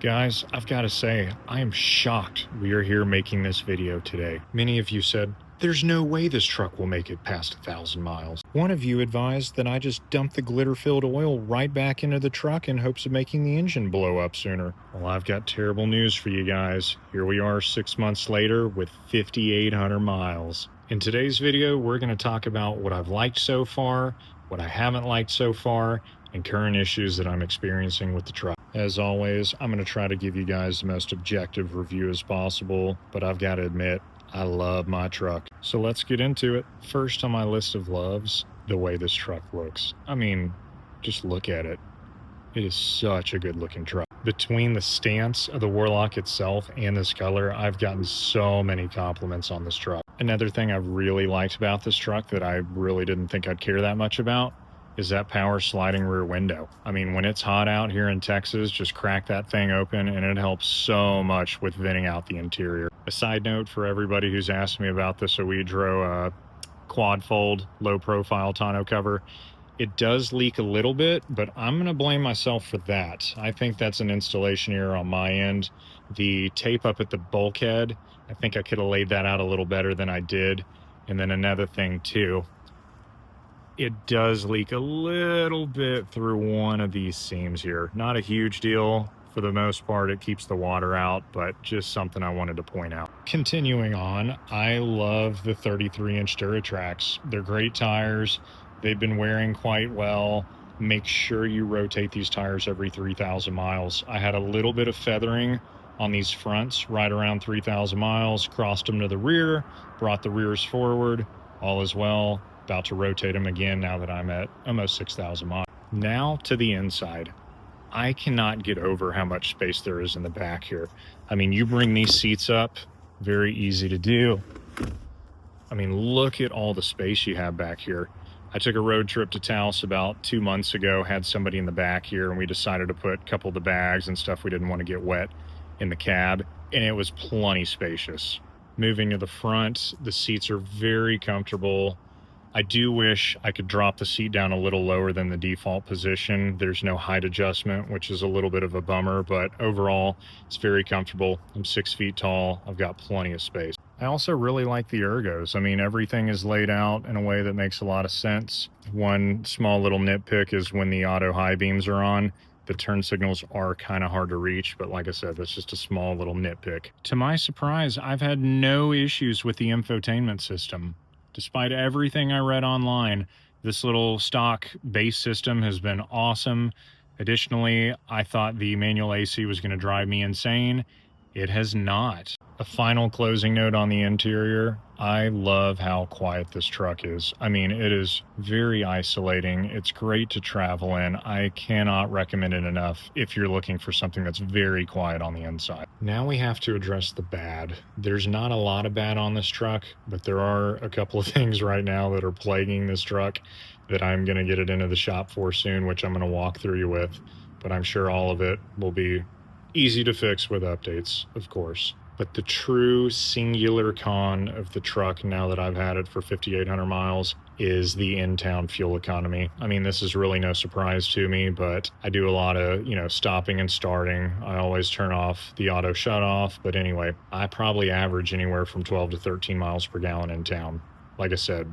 Guys, I've got to say, I am shocked we are here making this video today. Many of you said, there's no way this truck will make it past 1,000 miles. One of you advised that I just dump the glitter-filled oil right back into the truck in hopes of making the engine blow up sooner. Well, I've got terrible news for you guys. Here we are 6 months later with 5,800 miles. In today's video, we're going to talk about what I've liked so far, what I haven't liked so far, and current issues that I'm experiencing with the truck. As always, I'm going to try to give you guys the most objective review as possible, but I've got to admit, I love my truck. So let's get into it. First on my list of loves, the way this truck looks. I mean, just look at it. It is such a good looking truck. Between the stance of the Warlock itself and this color, I've gotten so many compliments on this truck. Another thing I've really liked about this truck that I really didn't think I'd care that much about is that power sliding rear window. I mean, when it's hot out here in Texas, just crack that thing open and it helps so much with venting out the interior. A side note for everybody who's asked me about this Oedro quad fold low profile tonneau cover, it does leak a little bit, but I'm gonna blame myself for that. I think that's an installation error on my end. The tape up at the bulkhead, I think I could have laid that out a little better than I did. And then another thing too, it does leak a little bit through one of these seams here. Not a huge deal. For the most part, it keeps the water out, but just something I wanted to point out. Continuing on, I love the 33-inch Duratracs. They're great tires. They've been wearing quite well. Make sure you rotate these tires every 3,000 miles. I had a little bit of feathering on these fronts right around 3,000 miles, crossed them to the rear, brought the rears forward, all is well. About to rotate them again now that I'm at almost 6,000 miles. Now to the inside. I cannot get over how much space there is in the back here. I mean, you bring these seats up, very easy to do. I mean, look at all the space you have back here. I took a road trip to Taos about 2 months ago, had somebody in the back here, and we decided to put a couple of the bags and stuff we didn't want to get wet in the cab, and it was plenty spacious. Moving to the front, the seats are very comfortable. I do wish I could drop the seat down a little lower than the default position. There's no height adjustment, which is a little bit of a bummer, but overall, it's very comfortable. I'm 6 feet tall. I've got plenty of space. I also really like the ergos. I mean, everything is laid out in a way that makes a lot of sense. One small little nitpick is when the auto high beams are on, the turn signals are kind of hard to reach, but like I said, that's just a small little nitpick. To my surprise, I've had no issues with the infotainment system. Despite everything I read online, this little stock base system has been awesome. Additionally, I thought the manual AC was going to drive me insane. It has not. A final closing note on the interior. I love how quiet this truck is. I mean, it is very isolating. It's great to travel in. I cannot recommend it enough if you're looking for something that's very quiet on the inside. Now we have to address the bad. There's not a lot of bad on this truck, but there are a couple of things right now that are plaguing this truck that I'm going to get it into the shop for soon, which I'm going to walk through you with. But I'm sure all of it will be easy to fix with updates, of course. But the true singular con of the truck, now that I've had it for 5,800 miles, is the in-town fuel economy. I mean, this is really no surprise to me, but I do a lot of, stopping and starting. I always turn off the auto shut-off. But anyway, I probably average anywhere from 12 to 13 miles per gallon in town. Like I said,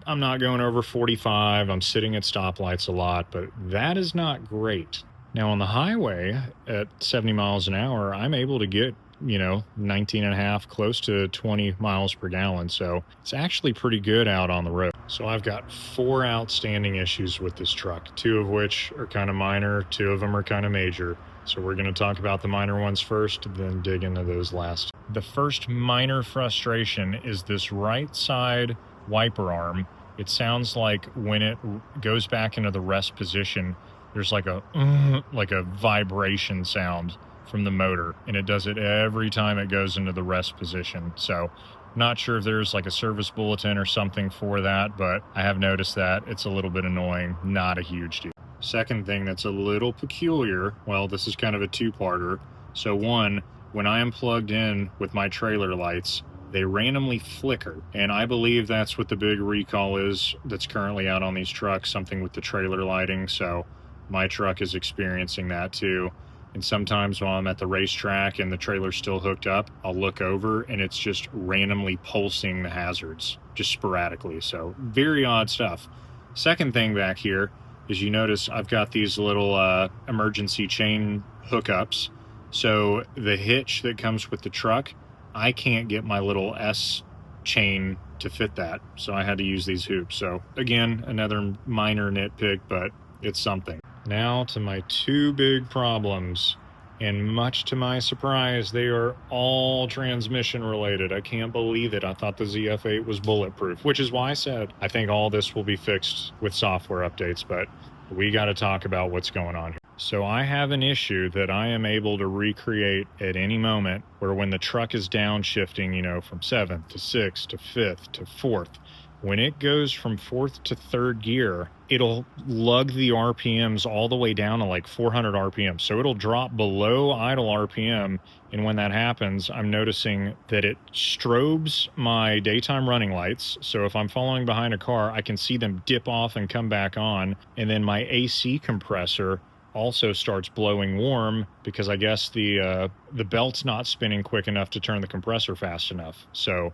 I'm not going over 45. I'm sitting at stoplights a lot, but that is not great. Now on the highway at 70 miles an hour, I'm able to get 19 and a half, close to 20 miles per gallon. So it's actually pretty good out on the road. So I've got 4 outstanding issues with this truck, 2 of which are kind of minor, 2 of them are kind of major. So we're going to talk about the minor ones first, then dig into those last. The first minor frustration is this right side wiper arm. It sounds like when it goes back into the rest position, there's like a vibration sound from the motor, and it does it every time it goes into the rest position. So not sure if there's like a service bulletin or something for that, but I have noticed that it's a little bit annoying, not a huge deal. Second thing that's a little peculiar, well, this is kind of a two-parter. So one, when I am plugged in with my trailer lights, they randomly flicker, and I believe that's what the big recall is that's currently out on these trucks, something with the trailer lighting. So my truck is experiencing that too. And sometimes while I'm at the racetrack and the trailer's still hooked up, I'll look over and it's just randomly pulsing the hazards, just sporadically. So very odd stuff. Second thing back here is you notice I've got these little emergency chain hookups. So the hitch that comes with the truck, I can't get my little S chain to fit that. So I had to use these hoops. So again, another minor nitpick, but it's something. Now to my two big problems, and much to my surprise, they are all transmission related. I can't believe it. I thought the ZF8 was bulletproof, which is why I said I think all this will be fixed with software updates, but we got to talk about what's going on here. So I have an issue that I am able to recreate at any moment where when the truck is downshifting, you know, from 7th to 6th to 5th to 4th, when it goes from 4th to 3rd gear, it'll lug the RPMs all the way down to like 400 RPM. So it'll drop below idle RPM. And when that happens, I'm noticing that it strobes my daytime running lights. So if I'm following behind a car, I can see them dip off and come back on. And then my AC compressor also starts blowing warm because I guess the belt's not spinning quick enough to turn the compressor fast enough. So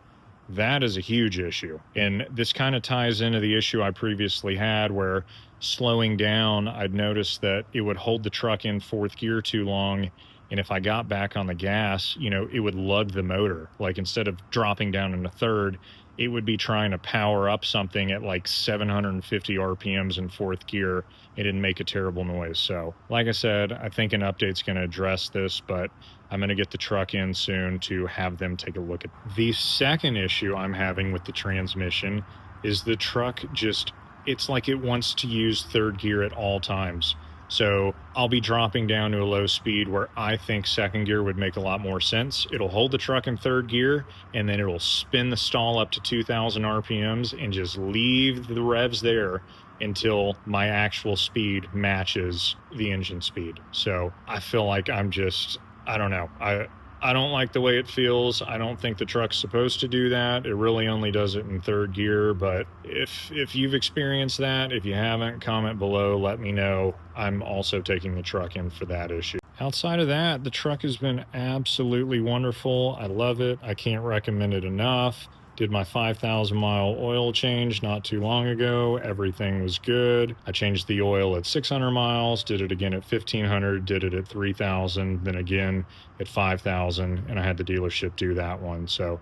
that is a huge issue. And this kind of ties into the issue I previously had where slowing down, I'd noticed that it would hold the truck in 4th gear too long. And if I got back on the gas, you know, it would lug the motor. Like instead of dropping down into 3rd, it would be trying to power up something at like 750 RPMs in 4th gear. It didn't make a terrible noise. So like I said, I think an update's going to address this, but I'm going to get the truck in soon to have them take a look at it. The second issue I'm having with the transmission is the truck just, it's like it wants to use 3rd gear at all times. So I'll be dropping down to a low speed where I think 2nd gear would make a lot more sense. It'll hold the truck in 3rd gear and then it'll spin the stall up to 2,000 RPMs and just leave the revs there until my actual speed matches the engine speed. So I feel like I'm just, I don't know. I don't like the way it feels. I don't think the truck's supposed to do that. It really only does it in 3rd gear. But if you've experienced that, if you haven't, comment below, let me know. I'm also taking the truck in for that issue. Outside of that, the truck has been absolutely wonderful. I love it. I can't recommend it enough. Did my 5,000 mile oil change not too long ago. Everything was good. I changed the oil at 600 miles, did it again at 1,500, did it at 3,000, then again at 5,000, and I had the dealership do that one. So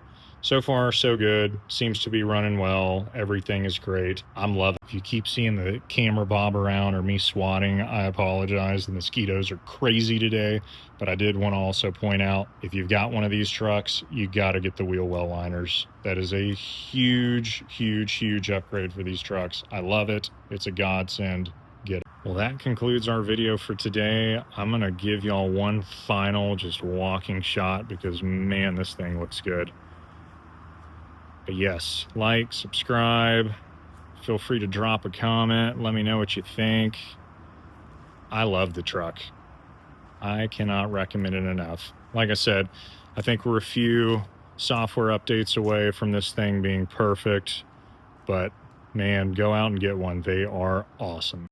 far, so good. Seems to be running well. Everything is great. I'm loving it. If you keep seeing the camera bob around or me swatting, I apologize. The mosquitoes are crazy today, but I did want to also point out, if you've got one of these trucks, you got to get the wheel well liners. That is a huge, huge, huge upgrade for these trucks. I love it. It's a godsend. Get it. Well, that concludes our video for today. I'm going to give y'all one final just walking shot because, man, this thing looks good. But yes, like, subscribe, feel free to drop a comment, let me know what you think. I love the truck. I cannot recommend it enough. Like I said, I think we're a few software updates away from this thing being perfect, but man, go out and get one. They are awesome.